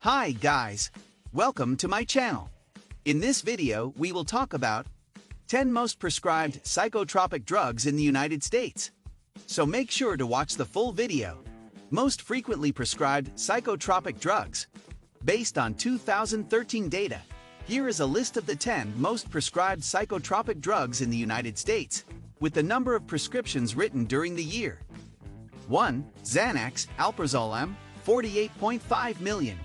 Hi guys, welcome to my channel. In this video, we will talk about 10 most prescribed psychotropic drugs in the United States. So make sure to watch the full video. Most frequently prescribed psychotropic drugs. Based on 2013 data, here is a list of the 10 most prescribed psychotropic drugs in the United States, with the number of prescriptions written during the year. 1. Xanax, alprazolam, 48.5 million.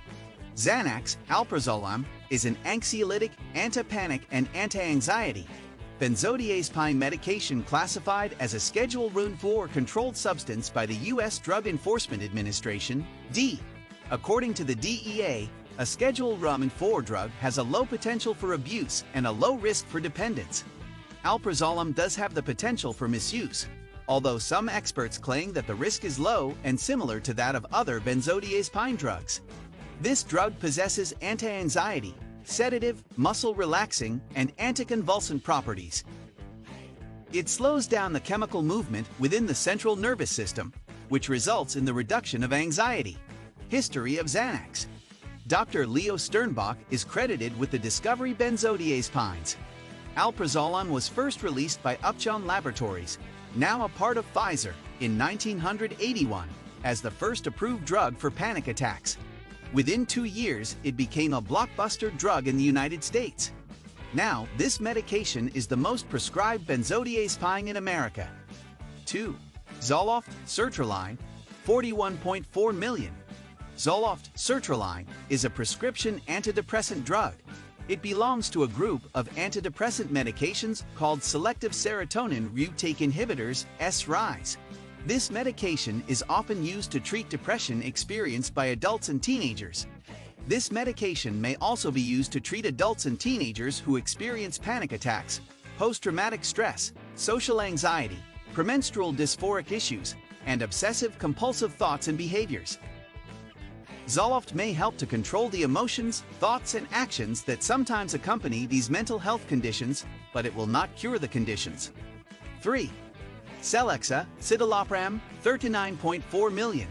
Xanax, alprazolam, is an anxiolytic, antipanic, and anti-anxiety benzodiazepine medication classified as a Schedule I controlled substance by the U.S. Drug Enforcement Administration, D. According to the DEA, a Schedule I drug has a low potential for abuse and a low risk for dependence. Alprazolam does have the potential for misuse, although some experts claim that the risk is low and similar to that of other benzodiazepine drugs. This drug possesses anti-anxiety, sedative, muscle relaxing, and anticonvulsant properties. It slows down the chemical movement within the central nervous system, which results in the reduction of anxiety. History of Xanax. Dr. Leo Sternbach is credited with the discovery benzodiazepines. Alprazolam was first released by Upjohn Laboratories, now a part of Pfizer, in 1981, as the first approved drug for panic attacks. Within 2 years, it became a blockbuster drug in the United States. Now, this medication is the most prescribed benzodiazepine in America. 2. Zoloft sertraline, 41.4 million. Zoloft sertraline is a prescription antidepressant drug. It belongs to a group of antidepressant medications called selective serotonin reuptake inhibitors, SRIs. This medication is often used to treat depression experienced by adults and teenagers. This medication may also be used to treat adults and teenagers who experience panic attacks, post-traumatic stress, social anxiety, premenstrual dysphoric issues, and obsessive-compulsive thoughts and behaviors. Zoloft may help to control the emotions, thoughts, and actions that sometimes accompany these mental health conditions, but it will not cure the conditions. 3. Celexa citalopram, 39.4 million.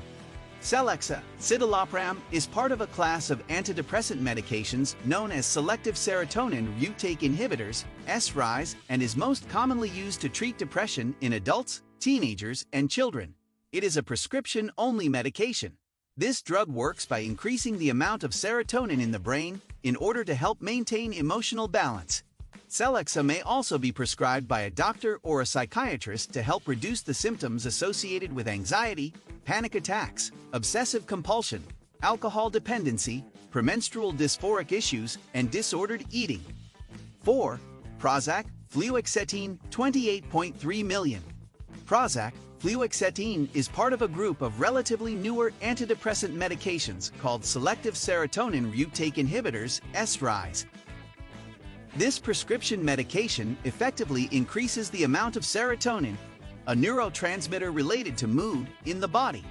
Celexa citalopram is part of a class of antidepressant medications known as selective serotonin reuptake inhibitors, SRIs, and is most commonly used to treat depression in adults, teenagers, and children. It is a prescription-only medication. This drug works by increasing the amount of serotonin in the brain in order to help maintain emotional balance. Celexa may also be prescribed by a doctor or a psychiatrist to help reduce the symptoms associated with anxiety, panic attacks, obsessive compulsion, alcohol dependency, premenstrual dysphoric issues, and disordered eating. 4. Prozac fluoxetine, 28.3 million. Prozac fluoxetine is part of a group of relatively newer antidepressant medications called selective serotonin reuptake inhibitors, SRIs. This prescription medication effectively increases the amount of serotonin, a neurotransmitter related to mood, in the body.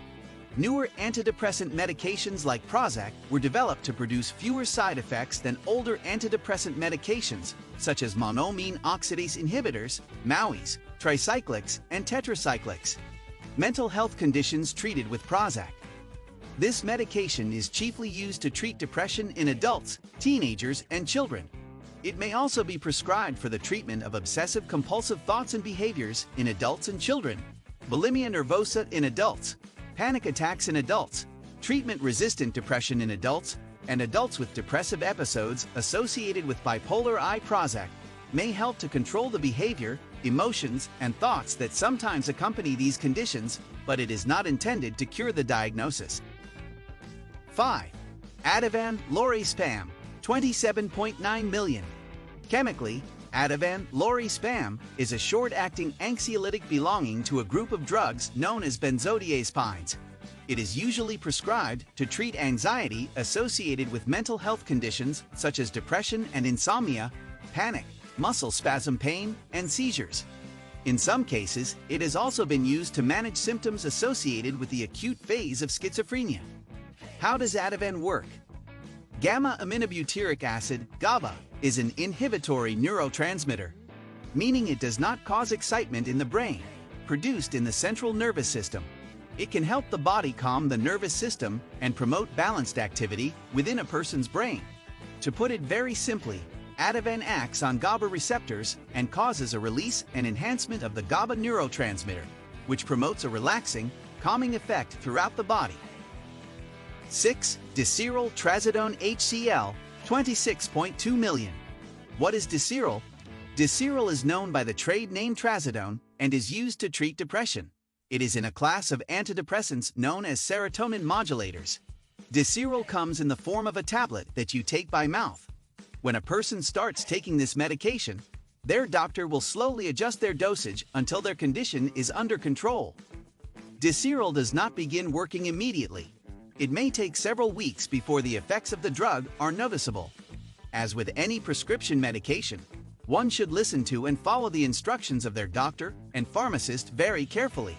Newer antidepressant medications like Prozac were developed to produce fewer side effects than older antidepressant medications, such as monoamine oxidase inhibitors, MAOIs, tricyclics, and tetracyclics. Mental health conditions treated with Prozac. This medication is chiefly used to treat depression in adults, teenagers, and children. It may also be prescribed for the treatment of obsessive-compulsive thoughts and behaviors in adults and children, bulimia nervosa in adults, panic attacks in adults, treatment-resistant depression in adults, and adults with depressive episodes associated with bipolar I. Prozac may help to control the behavior, emotions, and thoughts that sometimes accompany these conditions, but it is not intended to cure the diagnosis. 5. Ativan lorazepam, 27.9 million. Chemically, Ativan lorazepam is a short-acting anxiolytic belonging to a group of drugs known as benzodiazepines. It is usually prescribed to treat anxiety associated with mental health conditions such as depression and insomnia, panic, muscle spasm pain, and seizures. In some cases, it has also been used to manage symptoms associated with the acute phase of schizophrenia. How does Ativan work? Gamma-aminobutyric acid, GABA, is an inhibitory neurotransmitter, meaning it does not cause excitement in the brain, produced in the central nervous system. It can help the body calm the nervous system and promote balanced activity within a person's brain. To put it very simply, Ativan acts on GABA receptors and causes a release and enhancement of the GABA neurotransmitter, which promotes a relaxing, calming effect throughout the body. 6. Diceryl trazodone HCl, 26.2 million. What is Diceryl? Diceryl is known by the trade name trazodone and is used to treat depression. It is in a class of antidepressants known as serotonin modulators. Diceryl comes in the form of a tablet that you take by mouth. When a person starts taking this medication, their doctor will slowly adjust their dosage until their condition is under control. Diceryl does not begin working immediately. It may take several weeks before the effects of the drug are noticeable. As with any prescription medication, one should listen to and follow the instructions of their doctor and pharmacist very carefully.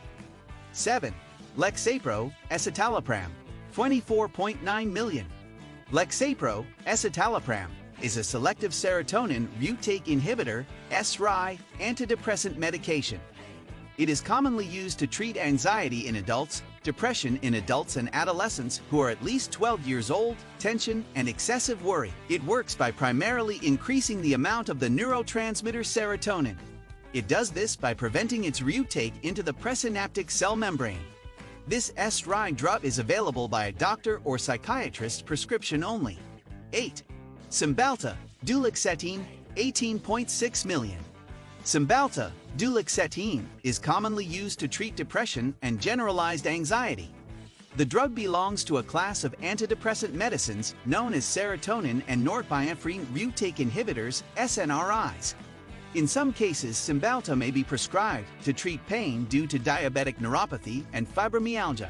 7. Lexapro escitalopram, 24.9 million. Lexapro escitalopram is a selective serotonin reuptake inhibitor (SRI) antidepressant medication. It is commonly used to treat anxiety in adults, depression in adults and adolescents who are at least 12 years old, tension, and excessive worry. It works by primarily increasing the amount of the neurotransmitter serotonin. It does this by preventing its reuptake into the presynaptic cell membrane. This SRI drug is available by a doctor or psychiatrist prescription only. 8. Cymbalta duloxetine, 18.6 million. Cymbalta duloxetine is commonly used to treat depression and generalized anxiety. The drug belongs to a class of antidepressant medicines known as serotonin and norepinephrine reuptake inhibitors (SNRIs). In some cases, Cymbalta may be prescribed to treat pain due to diabetic neuropathy and fibromyalgia.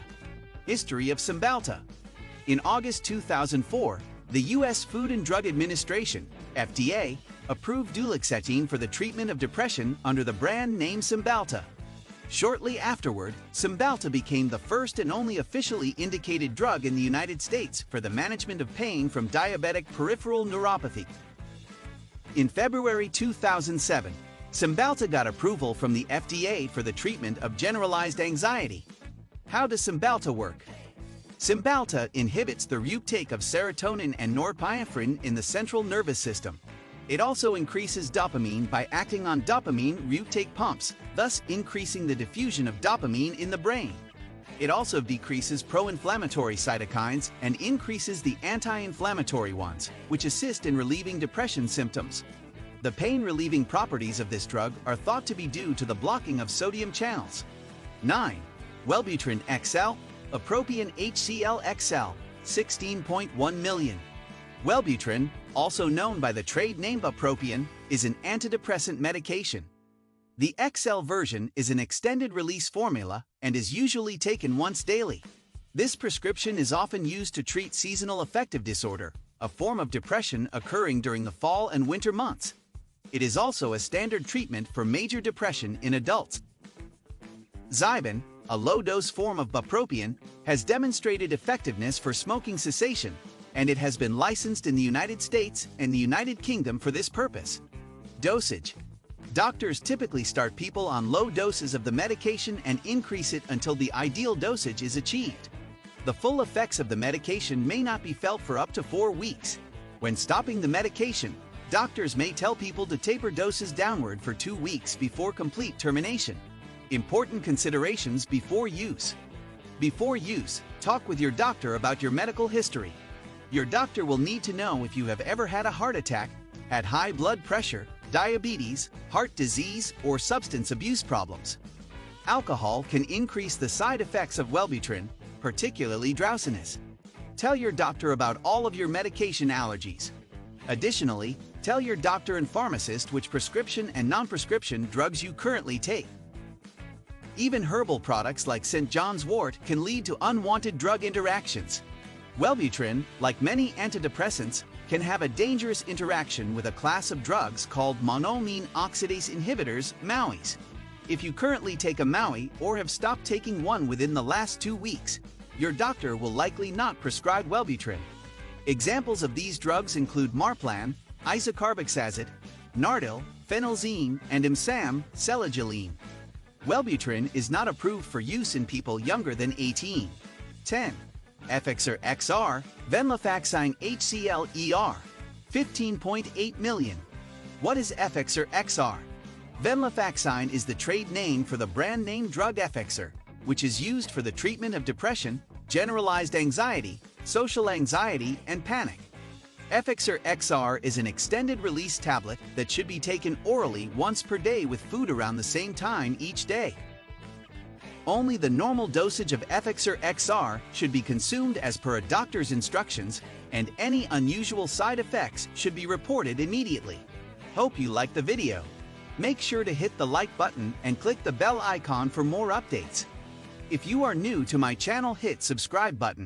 History of Cymbalta. In August 2004, the U.S. Food and Drug Administration, FDA, approved duloxetine for the treatment of depression under the brand name Cymbalta. Shortly afterward, Cymbalta became the first and only officially indicated drug in the United States for the management of pain from diabetic peripheral neuropathy. In February 2007, Cymbalta got approval from the FDA for the treatment of generalized anxiety. How does Cymbalta work? Cymbalta inhibits the reuptake of serotonin and norepinephrine in the central nervous system. It also increases dopamine by acting on dopamine reuptake pumps, thus increasing the diffusion of dopamine in the brain. It also decreases pro-inflammatory cytokines and increases the anti-inflammatory ones, which assist in relieving depression symptoms. The pain-relieving properties of this drug are thought to be due to the blocking of sodium channels. 9. Wellbutrin XL, Apropion HCl XL, 16.1 million. Wellbutrin, also known by the trade name Apropion, is an antidepressant medication. The XL version is an extended-release formula and is usually taken once daily. This prescription is often used to treat seasonal affective disorder, a form of depression occurring during the fall and winter months. It is also a standard treatment for major depression in adults. Zyban, a low-dose form of bupropion, has demonstrated effectiveness for smoking cessation, and it has been licensed in the United States and the United Kingdom for this purpose. Dosage. Doctors typically start people on low doses of the medication and increase it until the ideal dosage is achieved. The full effects of the medication may not be felt for up to 4 weeks. When stopping the medication, doctors may tell people to taper doses downward for 2 weeks before complete termination. Important considerations before use. Before use, talk with your doctor about your medical history. Your doctor will need to know if you have ever had a heart attack, had high blood pressure, diabetes, heart disease, or substance abuse problems. Alcohol can increase the side effects of Wellbutrin, particularly drowsiness. Tell your doctor about all of your medication allergies. Additionally, tell your doctor and pharmacist which prescription and non-prescription drugs you currently take. Even herbal products like St. John's wort can lead to unwanted drug interactions. Wellbutrin, like many antidepressants, can have a dangerous interaction with a class of drugs called monoamine oxidase inhibitors, MAOIs. If you currently take a MAOI or have stopped taking one within the last 2 weeks, your doctor will likely not prescribe Wellbutrin. Examples of these drugs include Marplan, isocarbexazid, Nardil, phenelzine, and Imsam, selagiline. Wellbutrin is not approved for use in people younger than 18. 10. Effexor XR, venlafaxine HCl ER, 15.8 million. What is Effexor XR? Venlafaxine is the trade name for the brand name drug Effexor, which is used for the treatment of depression, generalized anxiety, social anxiety, and panic. Effexor XR is an extended-release tablet that should be taken orally once per day with food around the same time each day. Only the normal dosage of Effexor XR should be consumed as per a doctor's instructions, and any unusual side effects should be reported immediately. Hope you liked the video. Make sure to hit the like button and click the bell icon for more updates. If you are new to my channel, hit subscribe button.